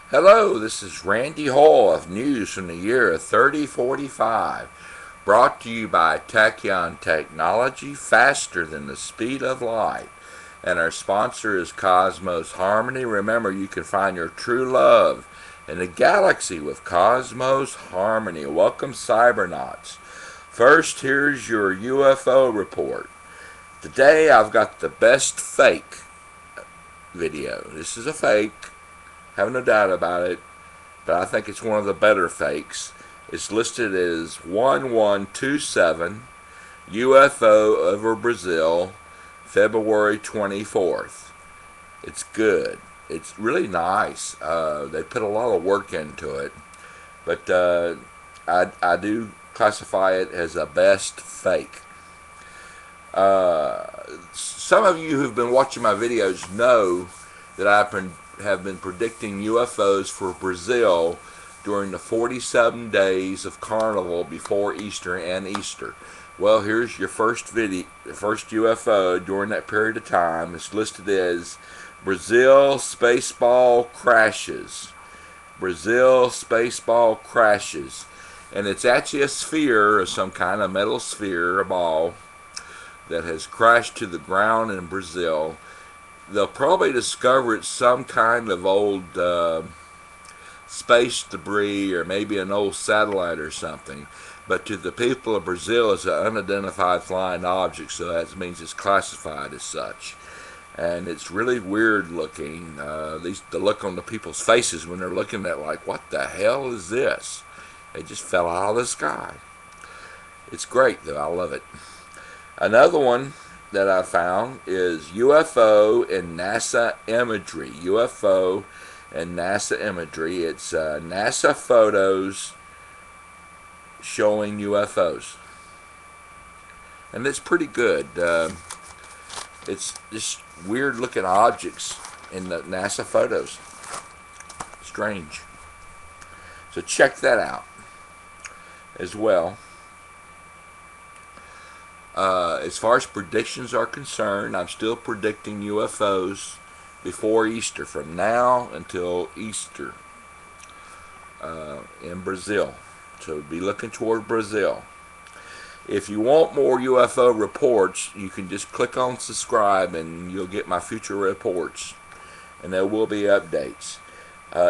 Hello, this is Randy Hall of News from the year 3045, brought to you by Tachyon Technology, faster than the speed of light. And our sponsor is Cosmos Harmony. Remember, you can find your true love in the galaxy with Cosmos Harmony. Welcome, Cybernauts. First, here's your UFO report. Today, I've got the best fake video. This is a fake. Have no doubt about it, but I think it's one of the better fakes. It's listed as 1127 UFO over Brazil, February 24th. It's good. It's really nice. They put a lot of work into it, but I do classify it as a best fake. Some of you who've been watching my videos know that have been predicting UFOs for Brazil during the 47 days of Carnival before Easter and Easter. Well, here's your first UFO during that period of time. It's listed as Brazil Spaceball Crashes. Brazil Spaceball Crashes. And it's actually a sphere, or some kind of metal sphere, a ball, that has crashed to the ground in Brazil. They'll probably discover it's some kind of old space debris, or maybe an old satellite or something. But to the people of Brazil, it's an unidentified flying object, so that means it's classified as such. And it's really weird looking. The look on the people's faces when they're looking at, like, what the hell is this? It just fell out of the sky. It's great, though. I love it. Another one that I found is UFO and NASA imagery. UFO and NASA imagery. It's NASA photos showing UFOs. And it's pretty good. It's just weird looking objects in the NASA photos. Strange. So check that out as well. As far as predictions are concerned, I'm still predicting UFOs before Easter, from now until Easter in Brazil. So be looking toward Brazil. If you want more UFO reports, you can just click on subscribe and you'll get my future reports. And there will be updates.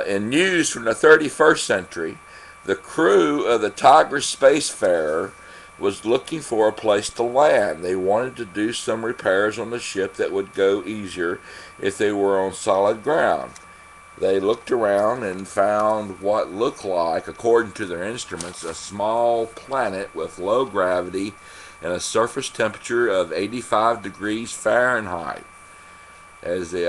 In news from the 31st century, the crew of the Tigris Spacefarer was looking for a place to land. They wanted to do some repairs on the ship that would go easier if they were on solid ground. They looked around and found what looked like, according to their instruments, a small planet with low gravity and a surface temperature of 85 degrees Fahrenheit. As they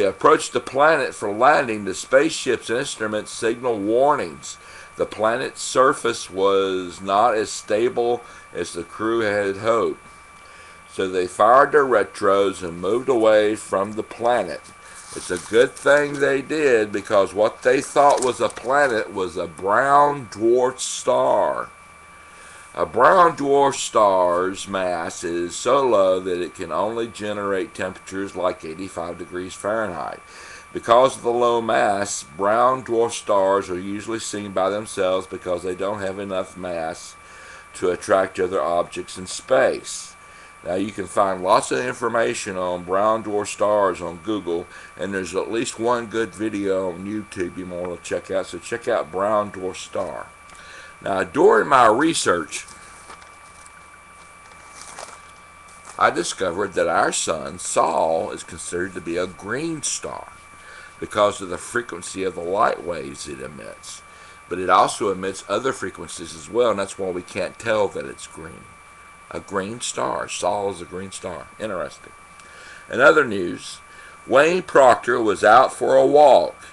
approached the planet for landing, the spaceship's instruments signaled warnings. The planet's surface was not as stable as the crew had hoped. So they fired their retros and moved away from the planet. It's a good thing they did, because what they thought was a planet was a brown dwarf star. A brown dwarf star's mass is so low that it can only generate temperatures like 85 degrees Fahrenheit. Because of the low mass, brown dwarf stars are usually seen by themselves because they don't have enough mass to attract other objects in space. Now, you can find lots of information on brown dwarf stars on Google, and there's at least one good video on YouTube you want to check out, so check out brown dwarf star. Now, during my research, I discovered that our sun, Sol, is considered to be a green star because of the frequency of the light waves it emits. But it also emits other frequencies as well, and that's why we can't tell that it's green. A green star. Sol is a green star. Interesting. In other news, Wayne Proctor was out for a walk.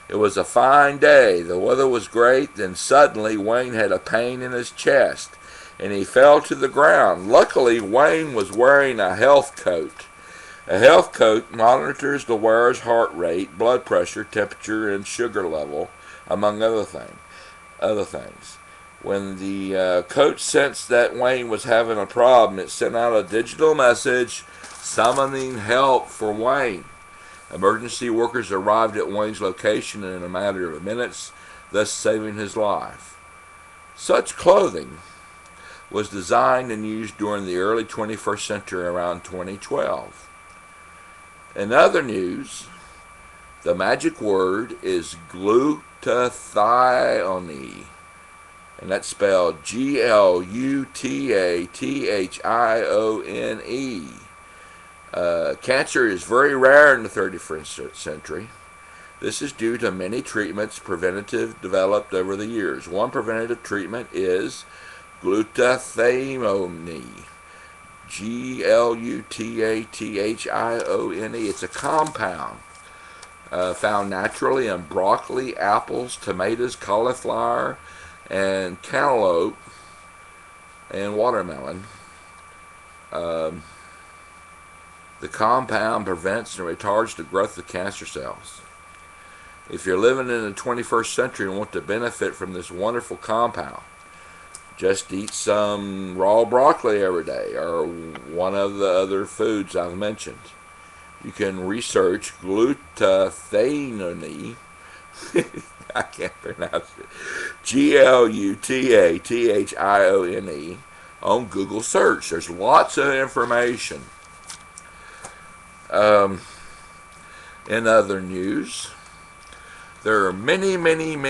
It was a fine day. The weather was great. Then suddenly Wayne had a pain in his chest, and he fell to the ground. Luckily, Wayne was wearing a health coat. A health coat monitors the wearer's heart rate, blood pressure, temperature, and sugar level, among other things. When the coach sensed that Wayne was having a problem, it sent out a digital message summoning help for Wayne. Emergency workers arrived at Wayne's location in a matter of minutes, thus saving his life. Such clothing was designed and used during the early 21st century around 2012. In other news, the magic word is glutathione, and that's spelled Glutathione. Cancer is very rare in the 31st century. This is due to many treatments preventative developed over the years. One preventative treatment is glutathione. Glutathione. It's a compound found naturally in broccoli, apples, tomatoes, cauliflower, and cantaloupe, and watermelon. The compound prevents and retards the growth of cancer cells. If you're living in the 21st century and want to benefit from this wonderful compound, just eat some raw broccoli every day, or one of the other foods I've mentioned. You can research glutathione. I can't pronounce it. Glutathione on Google search. There's lots of information. In other news, there are many religions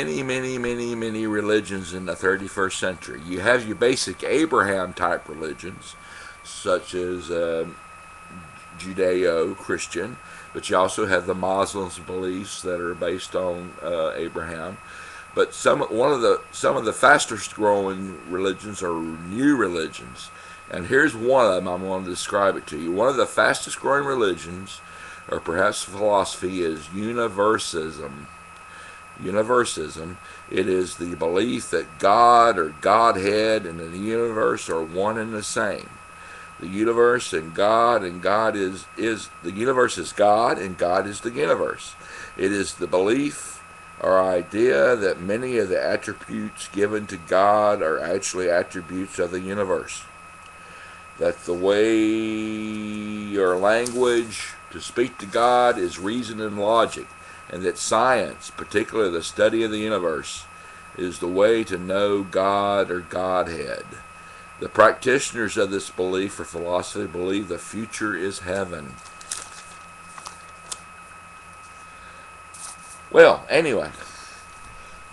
in the 31st century. You have your basic Abraham-type religions, such as Judeo-Christian, but you also have the Muslims' beliefs that are based on Abraham. But some of the fastest-growing religions are new religions, and here's one of them. I'm going to describe it to you. One of the fastest-growing religions, or perhaps philosophy, is universalism. Universalism. It is the belief that God or Godhead and the universe are one and the same. The universe and God is the universe is God, and God is the universe. It is the belief or idea that many of the attributes given to God are actually attributes of the universe. That the way your language to speak to God is reason and logic, and that science, particularly the study of the universe, is the way to know God or Godhead. The practitioners of this belief or philosophy believe the future is heaven. Well, anyway,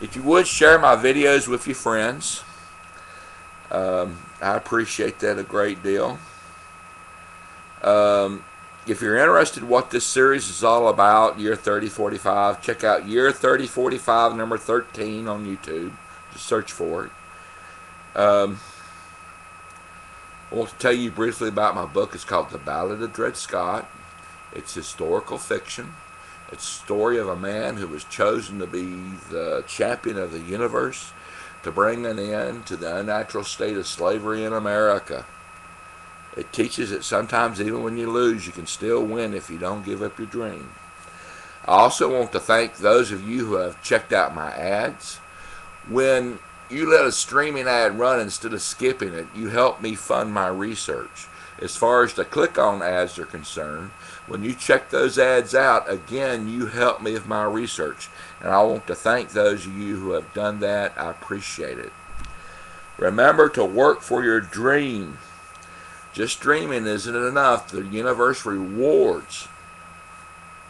if you would share my videos with your friends, I appreciate that a great deal. If you're interested in what this series is all about, Year 3045, check out Year 3045, number 13 on YouTube. Just search for it. I want to tell you briefly about my book. It's called The Ballad of Dred Scott. It's historical fiction. It's a story of a man who was chosen to be the champion of the universe to bring an end to the unnatural state of slavery in America. It teaches that sometimes even when you lose, you can still win if you don't give up your dream. I also want to thank those of you who have checked out my ads. When you let a streaming ad run instead of skipping it, you help me fund my research. As far as the click-on ads are concerned, when you check those ads out, again, you help me with my research. And I want to thank those of you who have done that. I appreciate it. Remember to work for your dream. Just dreaming isn't enough. The universe rewards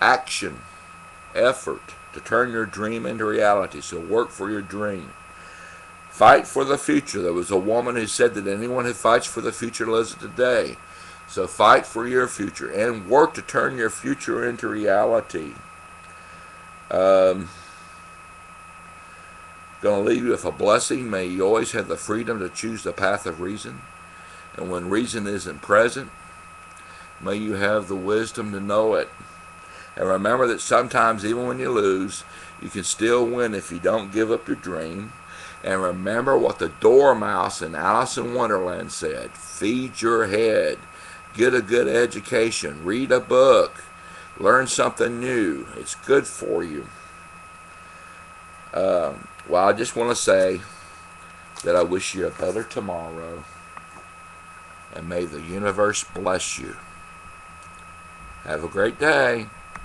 action, effort to turn your dream into reality. So work for your dream. Fight for the future. There was a woman who said that anyone who fights for the future lives today. So fight for your future and work to turn your future into reality. Going to leave you with a blessing. May you always have the freedom to choose the path of reason. And when reason isn't present, may you have the wisdom to know it. And remember that sometimes, even when you lose, you can still win if you don't give up your dream. And remember what the dormouse in Alice in Wonderland said. Feed your head. Get a good education. Read a book. Learn something new. It's good for you. Well, I just want to say that I wish you a better tomorrow. And may the universe bless you. Have a great day.